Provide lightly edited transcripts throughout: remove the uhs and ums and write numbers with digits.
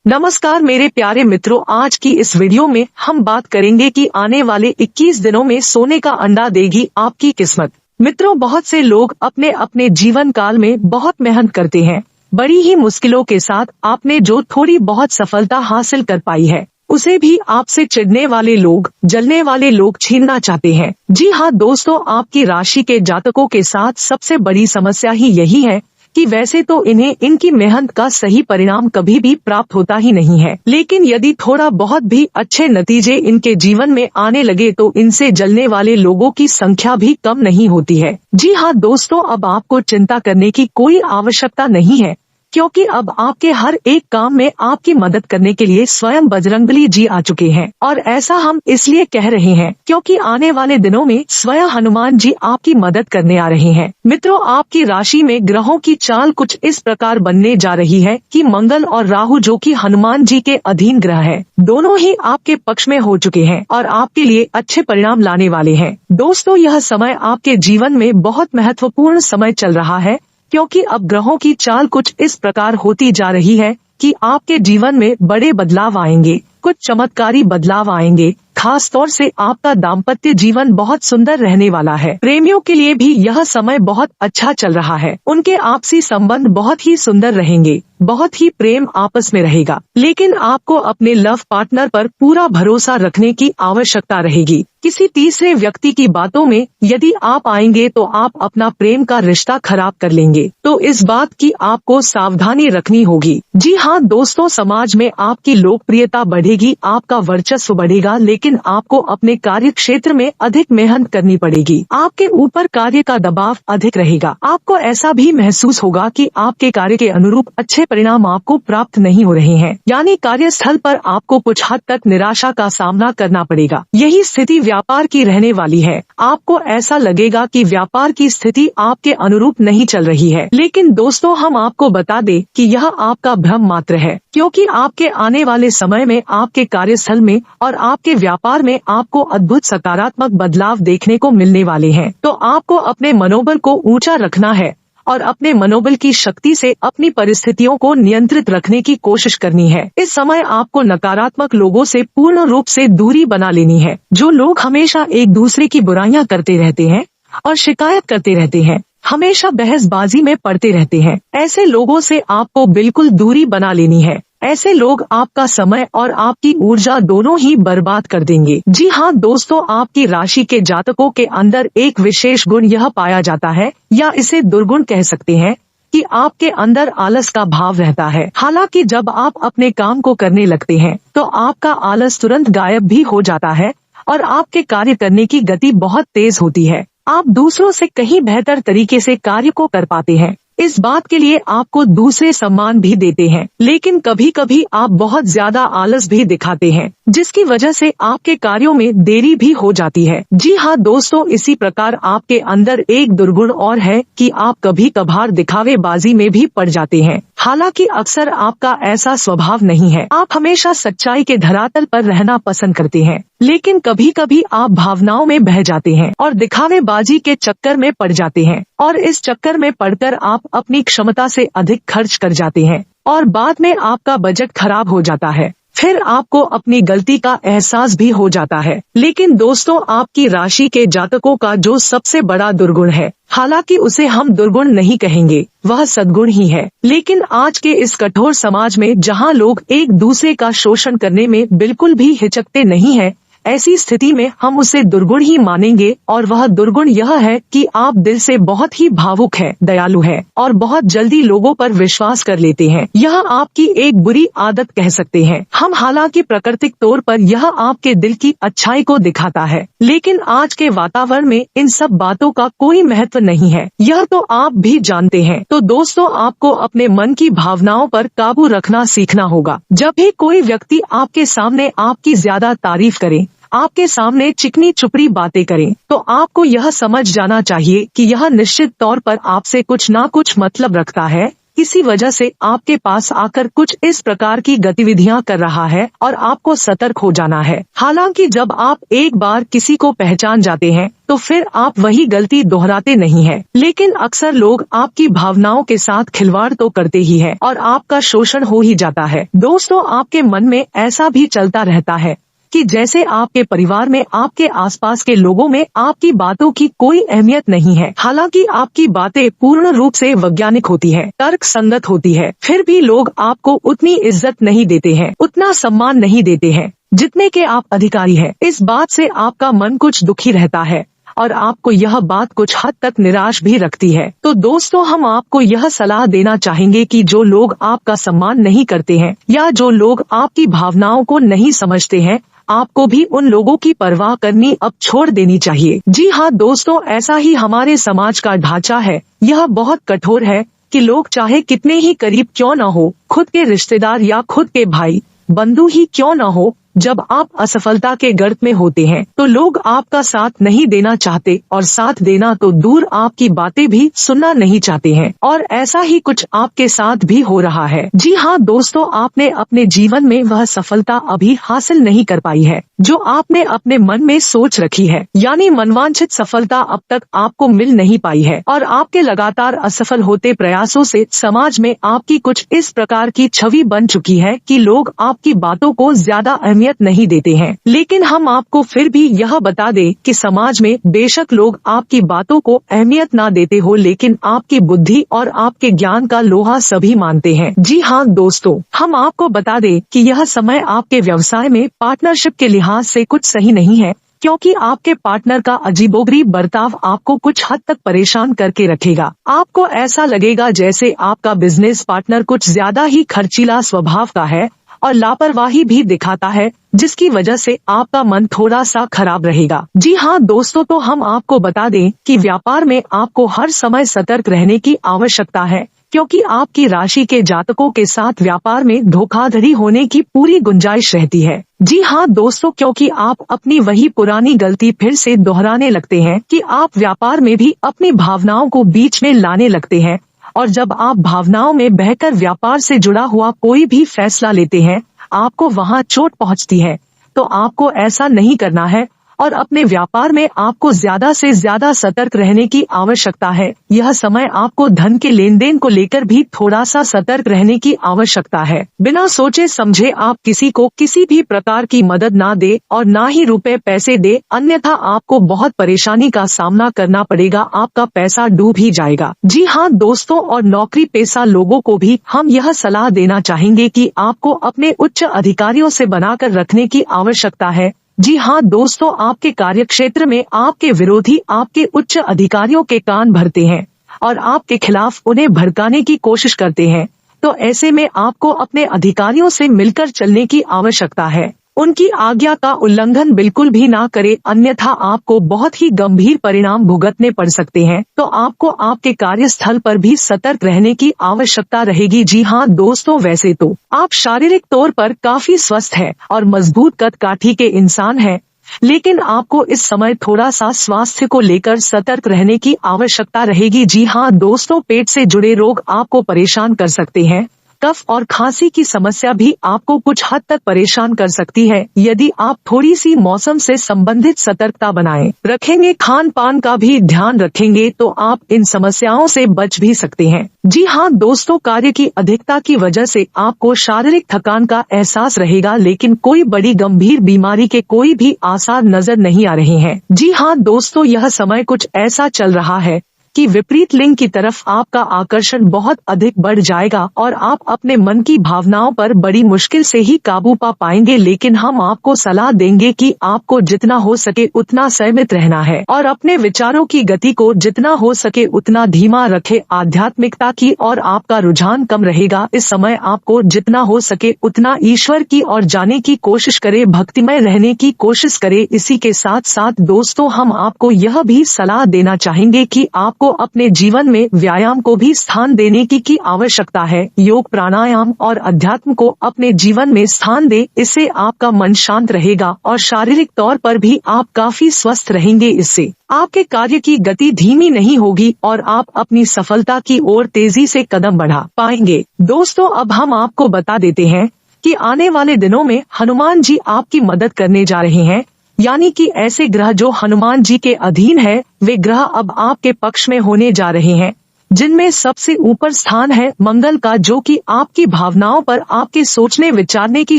नमस्कार मेरे प्यारे मित्रों, आज की इस वीडियो में हम बात करेंगे कि आने वाले 21 दिनों में सोने का अंडा देगी आपकी किस्मत। मित्रों, बहुत से लोग अपने अपने जीवन काल में बहुत मेहनत करते हैं। बड़ी ही मुश्किलों के साथ आपने जो थोड़ी बहुत सफलता हासिल कर पाई है, उसे भी आपसे चिढ़ने वाले लोग, जलने वाले लोग छीनना चाहते हैं। जी हाँ दोस्तों, आपकी राशि के जातकों के साथ सबसे बड़ी समस्या ही यही है कि वैसे तो इन्हें इनकी मेहनत का सही परिणाम कभी भी प्राप्त होता ही नहीं है, लेकिन यदि थोड़ा बहुत भी अच्छे नतीजे इनके जीवन में आने लगे तो इनसे जलने वाले लोगों की संख्या भी कम नहीं होती है। जी हाँ दोस्तों, अब आपको चिंता करने की कोई आवश्यकता नहीं है, क्योंकि अब आपके हर एक काम में आपकी मदद करने के लिए स्वयं बजरंगबली जी आ चुके हैं। और ऐसा हम इसलिए कह रहे हैं क्योंकि आने वाले दिनों में स्वयं हनुमान जी आपकी मदद करने आ रहे हैं। मित्रों, आपकी राशि में ग्रहों की चाल कुछ इस प्रकार बनने जा रही है कि मंगल और राहु, जो कि हनुमान जी के अधीन ग्रह है, दोनों ही आपके पक्ष में हो चुके हैं और आपके लिए अच्छे परिणाम लाने वाले हैं। दोस्तों, यह समय आपके जीवन में बहुत महत्वपूर्ण समय चल रहा है, क्योंकि अब ग्रहों की चाल कुछ इस प्रकार होती जा रही है कि आपके जीवन में बड़े बदलाव आएंगे, कुछ चमत्कारी बदलाव आएंगे। खास तौर से आपका दाम्पत्य जीवन बहुत सुंदर रहने वाला है। प्रेमियों के लिए भी यह समय बहुत अच्छा चल रहा है। उनके आपसी संबंध बहुत ही सुंदर रहेंगे, बहुत ही प्रेम आपस में रहेगा। लेकिन आपको अपने लव पार्टनर पर पूरा भरोसा रखने की आवश्यकता रहेगी। किसी तीसरे व्यक्ति की बातों में यदि आप आएंगे तो आप अपना प्रेम का रिश्ता खराब कर लेंगे, तो इस बात की आपको सावधानी रखनी होगी। जी हाँ दोस्तों, समाज में आपकी लोकप्रियता बढ़ेगी, आपका वर्चस्व बढ़ेगा, लेकिन आपको अपने कार्य क्षेत्र में अधिक मेहनत करनी पड़ेगी। आपके ऊपर कार्य का दबाव अधिक रहेगा। आपको ऐसा भी महसूस होगा कि आपके कार्य के अनुरूप अच्छे परिणाम आपको प्राप्त नहीं हो रहे हैं, यानी कार्यस्थल पर आपको कुछ हद तक निराशा का सामना करना पड़ेगा। यही स्थिति व्यापार की रहने वाली है। आपको ऐसा लगेगा कि व्यापार की स्थिति आपके अनुरूप नहीं चल रही है, लेकिन दोस्तों हम आपको बता दें कि यह आपका भ्रम मात्र है, क्योंकि आपके आने वाले समय में आपके कार्यस्थल में और आपके व्यापार में आपको अद्भुत सकारात्मक बदलाव देखने को मिलने वाले हैं। तो आपको अपने मनोबल को ऊंचा रखना है और अपने मनोबल की शक्ति से अपनी परिस्थितियों को नियंत्रित रखने की कोशिश करनी है। इस समय आपको नकारात्मक लोगों से पूर्ण रूप से दूरी बना लेनी है। जो लोग हमेशा एक दूसरे की बुराइयां करते रहते हैं और शिकायत करते रहते हैं, हमेशा बहसबाजी में पड़ते रहते हैं, ऐसे लोगों से आपको बिल्कुल दूरी बना लेनी है। ऐसे लोग आपका समय और आपकी ऊर्जा दोनों ही बर्बाद कर देंगे। जी हाँ दोस्तों, आपकी राशि के जातकों के अंदर एक विशेष गुण यह पाया जाता है, या इसे दुर्गुण कह सकते हैं, कि आपके अंदर आलस का भाव रहता है। हालांकि जब आप अपने काम को करने लगते हैं तो आपका आलस तुरंत गायब भी हो जाता है और आपके कार्य करने की गति बहुत तेज होती है। आप दूसरों से कहीं बेहतर तरीके से कार्य को कर पाते हैं। इस बात के लिए आपको दूसरे सम्मान भी देते हैं, लेकिन कभी कभी आप बहुत ज्यादा आलस भी दिखाते हैं, जिसकी वजह से आपके कार्यों में देरी भी हो जाती है। जी हाँ दोस्तों, इसी प्रकार आपके अंदर एक दुर्गुण और है कि आप कभी कभार दिखावेबाजी में भी पड़ जाते हैं। हालांकि अक्सर आपका ऐसा स्वभाव नहीं है। आप हमेशा सच्चाई के धरातल पर रहना पसंद करते हैं, लेकिन कभी कभी आप भावनाओं में बह जाते हैं और दिखावेबाजी के चक्कर में पड़ जाते हैं, और इस चक्कर में पड़कर आप अपनी क्षमता से अधिक खर्च कर जाते हैं और बाद में आपका बजट खराब हो जाता है। फिर आपको अपनी गलती का एहसास भी हो जाता है। लेकिन दोस्तों, आपकी राशि के जातकों का जो सबसे बड़ा दुर्गुण है, हालांकि उसे हम दुर्गुण नहीं कहेंगे, वह सद्गुण ही है। लेकिन आज के इस कठोर समाज में जहां लोग एक दूसरे का शोषण करने में बिल्कुल भी हिचकते नहीं है, ऐसी स्थिति में हम उसे दुर्गुण ही मानेंगे। और वह दुर्गुण यह है कि आप दिल से बहुत ही भावुक है, दयालु है और बहुत जल्दी लोगों पर विश्वास कर लेते हैं। यह आपकी एक बुरी आदत कह सकते हैं हम। हालांकि प्राकृतिक तौर पर यह आपके दिल की अच्छाई को दिखाता है, लेकिन आज के वातावरण में इन सब बातों का कोई महत्व नहीं है, यह तो आप भी जानते हैं। तो दोस्तों, आपको अपने मन की भावनाओं पर काबू रखना सीखना होगा। जब भी कोई व्यक्ति आपके सामने आपकी ज्यादा तारीफ करे, आपके सामने चिकनी चुपड़ी बातें करें, तो आपको यह समझ जाना चाहिए कि यह निश्चित तौर पर आपसे कुछ ना कुछ मतलब रखता है, इसी वजह से आपके पास आकर कुछ इस प्रकार की गतिविधियां कर रहा है और आपको सतर्क हो जाना है। हालांकि जब आप एक बार किसी को पहचान जाते हैं तो फिर आप वही गलती दोहराते नहीं हैं। लेकिन अक्सर लोग आपकी भावनाओं के साथ खिलवाड़ तो करते ही हैं और आपका शोषण हो ही जाता है। दोस्तों, आपके मन में ऐसा भी चलता रहता है कि जैसे आपके परिवार में, आपके आसपास के लोगों में आपकी बातों की कोई अहमियत नहीं है। हालांकि आपकी बातें पूर्ण रूप से वैज्ञानिक होती है, तर्क संगत होती है, फिर भी लोग आपको उतनी इज्जत नहीं देते हैं, उतना सम्मान नहीं देते हैं जितने के आप अधिकारी हैं। इस बात से आपका मन कुछ दुखी रहता है और आपको यह बात कुछ हद तक निराश भी रखती है। तो दोस्तों, हम आपको यह सलाह देना चाहेंगे कि जो लोग आपका सम्मान नहीं करते हैं या जो लोग आपकी भावनाओं को नहीं समझते हैं, आपको भी उन लोगों की परवाह करनी अब छोड़ देनी चाहिए। जी हाँ दोस्तों, ऐसा ही हमारे समाज का ढांचा है। यह बहुत कठोर है कि लोग चाहे कितने ही करीब क्यों न हो, खुद के रिश्तेदार या खुद के भाई बंधु ही क्यों न हो, जब आप असफलता के गर्त में होते हैं तो लोग आपका साथ नहीं देना चाहते और साथ देना तो दूर, आपकी बातें भी सुनना नहीं चाहते हैं। और ऐसा ही कुछ आपके साथ भी हो रहा है। जी हाँ दोस्तों, आपने अपने जीवन में वह सफलता अभी हासिल नहीं कर पाई है जो आपने अपने मन में सोच रखी है, यानी मनवांछित सफलता अब तक आपको मिल नहीं पाई है और आपके लगातार असफल होते प्रयासों से समाज में आपकी कुछ इस प्रकार की छवि बन चुकी है कि लोग आपकी बातों को ज्यादा अहमियत नहीं देते हैं। लेकिन हम आपको फिर भी यह बता दें कि समाज में बेशक लोग आपकी बातों को अहमियत ना देते हो, लेकिन आपकी बुद्धि और आपके ज्ञान का लोहा सभी मानते हैं। जी हाँ दोस्तों, हम आपको बता दें कि यह समय आपके व्यवसाय में पार्टनरशिप के लिहाज से कुछ सही नहीं है, क्योंकि आपके पार्टनर का अजीबोगरीब बर्ताव आपको कुछ हद तक परेशान करके रखेगा। आपको ऐसा लगेगा जैसे आपका बिजनेस पार्टनर कुछ ज्यादा ही खर्चीला स्वभाव का है और लापरवाही भी दिखाता है, जिसकी वजह से आपका मन थोड़ा सा खराब रहेगा। जी हाँ दोस्तों, तो हम आपको बता दें कि व्यापार में आपको हर समय सतर्क रहने की आवश्यकता है, क्योंकि आपकी राशि के जातकों के साथ व्यापार में धोखाधड़ी होने की पूरी गुंजाइश रहती है। जी हाँ दोस्तों, क्योंकि आप अपनी वही पुरानी गलती फिर से दोहराने लगते हैं कि आप व्यापार में भी अपनी भावनाओं को बीच में लाने लगते हैं, और जब आप भावनाओं में बहकर व्यापार से जुड़ा हुआ कोई भी फैसला लेते हैं, आपको वहां चोट पहुंचती है। तो आपको ऐसा नहीं करना है और अपने व्यापार में आपको ज्यादा से ज्यादा सतर्क रहने की आवश्यकता है। यह समय आपको धन के लेन देन को लेकर भी थोड़ा सा सतर्क रहने की आवश्यकता है। बिना सोचे समझे आप किसी को किसी भी प्रकार की मदद ना दे और ना ही रुपए पैसे दे, अन्यथा आपको बहुत परेशानी का सामना करना पड़ेगा, आपका पैसा डूब ही जाएगा। जी हाँ दोस्तों, और नौकरी पेशा लोगों को भी हम यह सलाह देना चाहेंगे कि आपको अपने उच्च अधिकारियों से बनाकर रखने की आवश्यकता है। जी हाँ दोस्तों, आपके कार्यक्षेत्र में आपके विरोधी आपके उच्च अधिकारियों के कान भरते हैं और आपके खिलाफ उन्हें भड़काने की कोशिश करते हैं। तो ऐसे में आपको अपने अधिकारियों से मिलकर चलने की आवश्यकता है। उनकी आज्ञा का उल्लंघन बिल्कुल भी ना करें, अन्यथा आपको बहुत ही गंभीर परिणाम भुगतने पड़ सकते हैं। तो आपको आपके कार्यस्थल पर भी सतर्क रहने की आवश्यकता रहेगी। जी हाँ दोस्तों, वैसे तो आप शारीरिक तौर पर काफी स्वस्थ हैं और मजबूत कद काठी के इंसान हैं, लेकिन आपको इस समय थोड़ा सा स्वास्थ्य को लेकर सतर्क रहने की आवश्यकता रहेगी। जी हाँ दोस्तों, पेट से जुड़े रोग आपको परेशान कर सकते हैं। कफ और खांसी की समस्या भी आपको कुछ हद तक परेशान कर सकती है। यदि आप थोड़ी सी मौसम से संबंधित सतर्कता बनाए रखेंगे, खान पान का भी ध्यान रखेंगे, तो आप इन समस्याओं से बच भी सकते हैं। जी हाँ दोस्तों, कार्य की अधिकता की वजह से आपको शारीरिक थकान का एहसास रहेगा, लेकिन कोई बड़ी गंभीर बीमारी के कोई भी आसार नजर नहीं आ रहे हैं। जी हाँ दोस्तों, यह समय कुछ ऐसा चल रहा है कि विपरीत लिंग की तरफ आपका आकर्षण बहुत अधिक बढ़ जाएगा और आप अपने मन की भावनाओं पर बड़ी मुश्किल से ही काबू पा पाएंगे। लेकिन हम आपको सलाह देंगे कि आपको जितना हो सके उतना संयमित रहना है और अपने विचारों की गति को जितना हो सके उतना धीमा रखे। आध्यात्मिकता की और आपका रुझान कम रहेगा। इस समय आपको जितना हो सके उतना ईश्वर की ओर जाने की कोशिश करे, भक्तिमय रहने की कोशिश करे। इसी के साथ साथ दोस्तों, हम आपको यह भी सलाह देना चाहेंगे कि आप आपको अपने जीवन में व्यायाम को भी स्थान देने की आवश्यकता है। योग, प्राणायाम और अध्यात्म को अपने जीवन में स्थान दे, इससे आपका मन शांत रहेगा और शारीरिक तौर पर भी आप काफी स्वस्थ रहेंगे। इससे आपके कार्य की गति धीमी नहीं होगी और आप अपनी सफलता की ओर तेजी से कदम बढ़ा पाएंगे। दोस्तों, अब हम आपको बता देते हैं कि आने वाले दिनों में हनुमान जी आपकी मदद करने जा रहे हैं, यानी कि ऐसे ग्रह जो हनुमान जी के अधीन है, वे ग्रह अब आपके पक्ष में होने जा रहे हैं, जिनमें सबसे ऊपर स्थान है मंगल का, जो कि आपकी भावनाओं पर, आपके सोचने विचारने की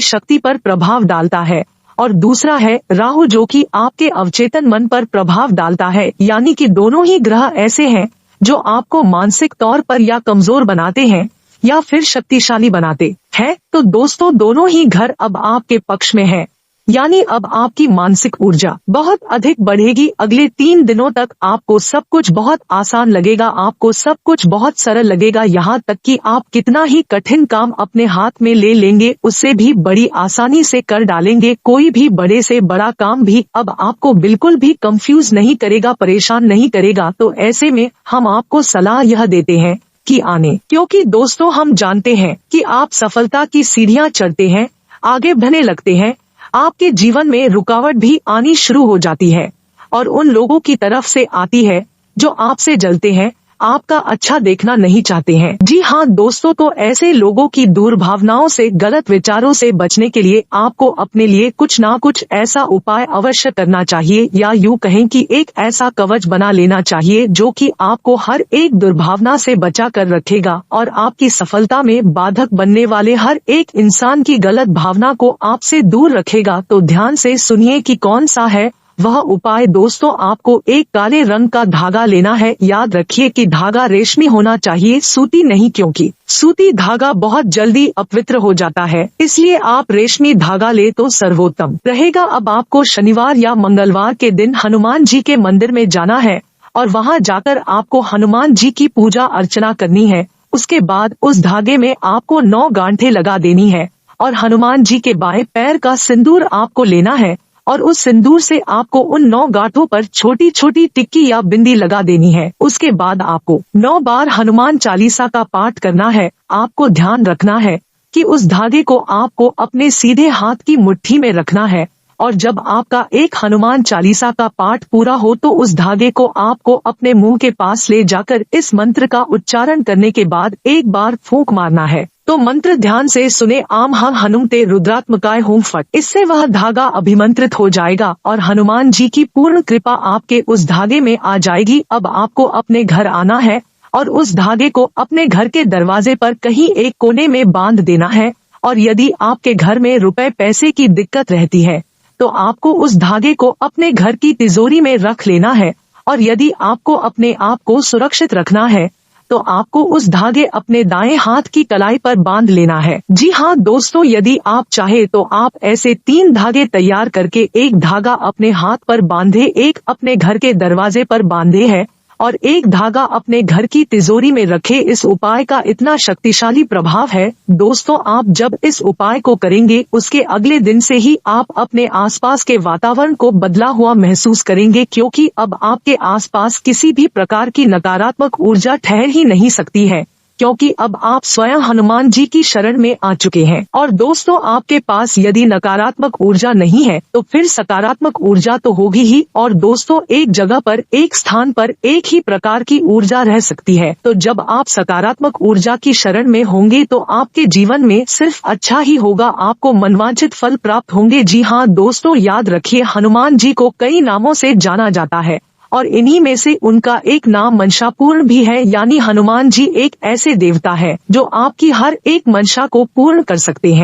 शक्ति पर प्रभाव डालता है, और दूसरा है राहु, जो कि आपके अवचेतन मन पर प्रभाव डालता है। यानी कि दोनों ही ग्रह ऐसे हैं जो आपको मानसिक तौर पर या कमजोर बनाते हैं या फिर शक्तिशाली बनाते हैं। तो दोस्तों, दोनों ही घर अब आपके पक्ष में है, यानी अब आपकी मानसिक ऊर्जा बहुत अधिक बढ़ेगी। अगले 3 दिनों तक आपको सब कुछ बहुत आसान लगेगा, आपको सब कुछ बहुत सरल लगेगा, यहाँ तक कि आप कितना ही कठिन काम अपने हाथ में ले लेंगे, उससे भी बड़ी आसानी से कर डालेंगे। कोई भी बड़े से बड़ा काम भी अब आपको बिल्कुल भी कंफ्यूज नहीं करेगा, परेशान नहीं करेगा। तो ऐसे में हम आपको सलाह यह देते हैं कि आने, क्योंकि दोस्तों हम जानते हैं कि आप सफलता की सीढ़ियां चढ़ते हैं, आगे बढ़ने लगते हैं, आपके जीवन में रुकावट भी आनी शुरू हो जाती है और उन लोगों की तरफ से आती है जो आपसे जलते हैं, आपका अच्छा देखना नहीं चाहते हैं। जी हाँ दोस्तों, तो ऐसे लोगों की दुर्भावनाओं से, गलत विचारों से बचने के लिए आपको अपने लिए कुछ ना कुछ ऐसा उपाय अवश्य करना चाहिए, या यूँ कहें कि एक ऐसा कवच बना लेना चाहिए जो कि आपको हर एक दुर्भावना से बचा कर रखेगा और आपकी सफलता में बाधक बनने वाले हर एक इंसान की गलत भावना को आपसे दूर रखेगा। तो ध्यान से सुनिए कि कौन सा है वह उपाय। दोस्तों, आपको एक काले रंग का धागा लेना है। याद रखिए कि धागा रेशमी होना चाहिए, सूती नहीं, क्योंकि सूती धागा बहुत जल्दी अपवित्र हो जाता है, इसलिए आप रेशमी धागा ले तो सर्वोत्तम रहेगा। अब आपको शनिवार या मंगलवार के दिन हनुमान जी के मंदिर में जाना है और वहां जाकर आपको हनुमान जी की पूजा अर्चना करनी है। उसके बाद उस धागे में आपको 9 गांठें लगा देनी है और हनुमान जी के बाएं पैर का सिंदूर आपको लेना है और उस सिंदूर से आपको उन 9 गांठों पर छोटी छोटी टिक्की या बिंदी लगा देनी है। उसके बाद आपको 9 बार हनुमान चालीसा का पाठ करना है। आपको ध्यान रखना है कि उस धागे को आपको अपने सीधे हाथ की मुट्ठी में रखना है और जब आपका एक हनुमान चालीसा का पाठ पूरा हो तो उस धागे को आपको अपने मुंह के पास ले जाकर इस मंत्र का उच्चारण करने के बाद एक बार फूंक मारना है। तो मंत्र ध्यान से सुने, आम हं हनुमते रुद्रात्मकाय होम फट। इससे वह धागा अभिमंत्रित हो जाएगा और हनुमान जी की पूर्ण कृपा आपके उस धागे में आ जाएगी। अब आपको अपने घर आना है और उस धागे को अपने घर के दरवाजे पर कहीं एक कोने में बांध देना है। और यदि आपके घर में रुपए पैसे की दिक्कत रहती है तो आपको उस धागे को अपने घर की तिजोरी में रख लेना है और यदि आपको अपने आप को सुरक्षित रखना है तो आपको उस धागे अपने दाएं हाथ की कलाई पर बांध लेना है। जी हाँ दोस्तों, यदि आप चाहे तो आप ऐसे 3 धागे तैयार करके एक धागा अपने हाथ पर बांधे, एक अपने घर के दरवाजे पर बांधे है और एक धागा अपने घर की तिजोरी में रखे। इस उपाय का इतना शक्तिशाली प्रभाव है दोस्तों, आप जब इस उपाय को करेंगे उसके अगले दिन से ही आप अपने आसपास के वातावरण को बदला हुआ महसूस करेंगे, क्योंकि अब आपके आसपास किसी भी प्रकार की नकारात्मक ऊर्जा ठहर ही नहीं सकती है, क्योंकि अब आप स्वयं हनुमान जी की शरण में आ चुके हैं। और दोस्तों, आपके पास यदि नकारात्मक ऊर्जा नहीं है तो फिर सकारात्मक ऊर्जा तो होगी ही। और दोस्तों, एक जगह पर, एक स्थान पर एक ही प्रकार की ऊर्जा रह सकती है, तो जब आप सकारात्मक ऊर्जा की शरण में होंगे तो आपके जीवन में सिर्फ अच्छा ही होगा, आपको मनवांछित फल प्राप्त होंगे। जी हाँ दोस्तों, याद रखिए, हनुमान जी को कई नामों से जाना जाता है और इन्हीं में से उनका एक नाम मंशापूर्ण भी है, यानी हनुमान जी एक ऐसे देवता है जो आपकी हर एक मंशा को पूर्ण कर सकते हैं।